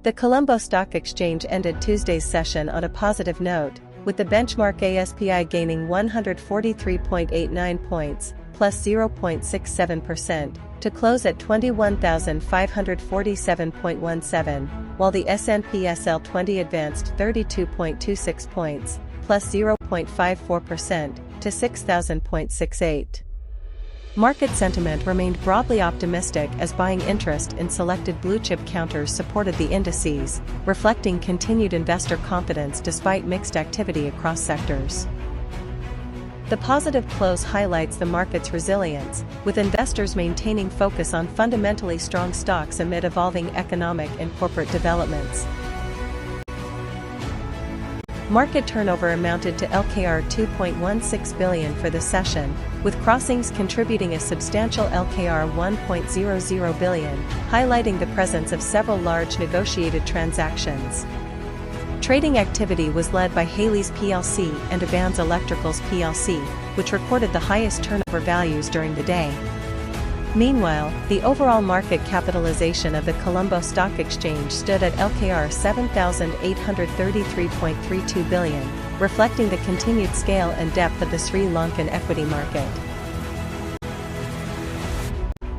The Colombo Stock Exchange ended Tuesday's session on a positive note, with the benchmark ASPI gaining 143.89 points, plus 0.67%, to close at 21,547.17, while the S&P/SL 20 advanced 32.26 points, plus 0.54%, to 6,000.68. Market sentiment remained broadly optimistic as buying interest in selected blue-chip counters supported the indices, reflecting continued investor confidence despite mixed activity across sectors. The positive close highlights the market's resilience, with investors maintaining focus on fundamentally strong stocks amid evolving economic and corporate developments. Market turnover amounted to LKR 2.16 billion for the session, with crossings contributing a substantial LKR 1.00 billion, highlighting the presence of several large negotiated transactions. Trading activity was led by Haley's plc and Advance Electricals plc, which recorded the highest turnover values during the day. Meanwhile, the overall market capitalization of the Colombo Stock Exchange stood at LKR 7,833.32 billion, reflecting the continued scale and depth of the Sri Lankan equity market.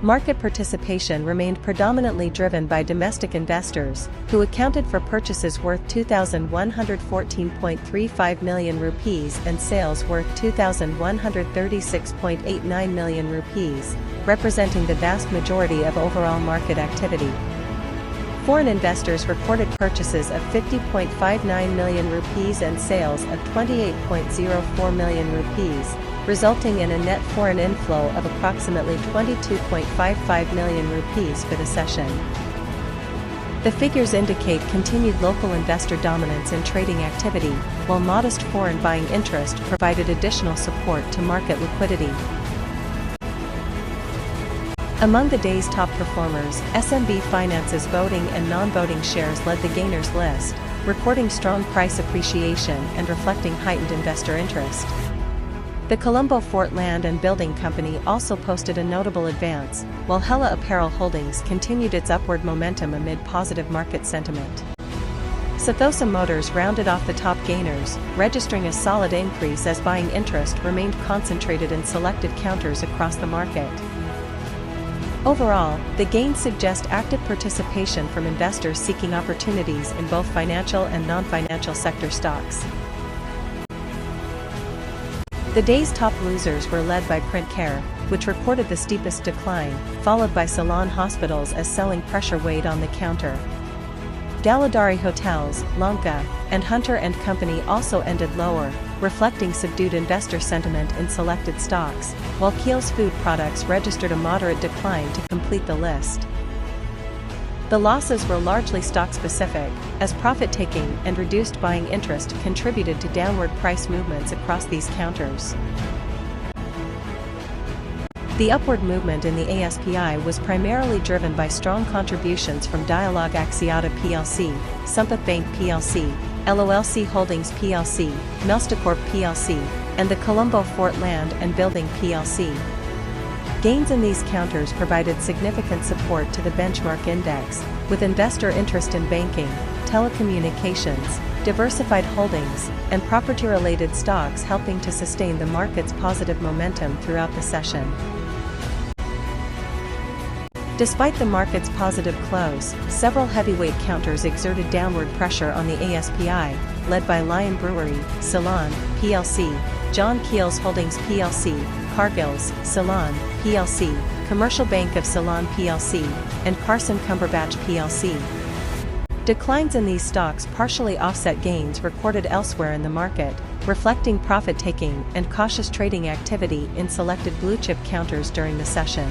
Market participation remained predominantly driven by domestic investors, who accounted for purchases worth 2,114.35 million rupees and sales worth 2,136.89 million rupees, representing the vast majority of overall market activity. Foreign investors recorded purchases of 50.59 million rupees and sales of 28.04 million rupees, resulting in a net foreign inflow of approximately 22.55 million rupees for the session. The figures indicate continued local investor dominance in trading activity, while modest foreign buying interest provided additional support to market liquidity. Among the day's top performers, SMB Finance's voting and non-voting shares led the gainers list, recording strong price appreciation and reflecting heightened investor interest. The Colombo Fort Land and Building Company also posted a notable advance, while Hella Apparel Holdings continued its upward momentum amid positive market sentiment. Sathosa Motors rounded off the top gainers, registering a solid increase as buying interest remained concentrated in selected counters across the market. Overall, the gains suggest active participation from investors seeking opportunities in both financial and non-financial sector stocks. The day's top losers were led by Print Care, which recorded the steepest decline, followed by Ceylon Hospitals as selling pressure weighed on the counter. Daladari Hotels, Lanka, and Hunter & Company also ended lower, reflecting subdued investor sentiment in selected stocks, while Kiehl's Food Products registered a moderate decline to complete the list. The losses were largely stock-specific, as profit-taking and reduced buying interest contributed to downward price movements across these counters. The upward movement in the ASPI was primarily driven by strong contributions from Dialog Axiata plc, Sampath Bank plc, LOLC Holdings plc, Melstacorp plc, and the Colombo Fort Land and Building plc. Gains in these counters provided significant support to the benchmark index, with investor interest in banking, telecommunications, diversified holdings, and property-related stocks helping to sustain the market's positive momentum throughout the session. Despite the market's positive close, several heavyweight counters exerted downward pressure on the ASPI, led by Lion Brewery, Ceylon, plc, John Keells Holdings plc, Cargill's, Ceylon, plc, Commercial Bank of Ceylon plc, and Carson Cumberbatch plc. Declines in these stocks partially offset gains recorded elsewhere in the market, reflecting profit-taking and cautious trading activity in selected blue-chip counters during the session.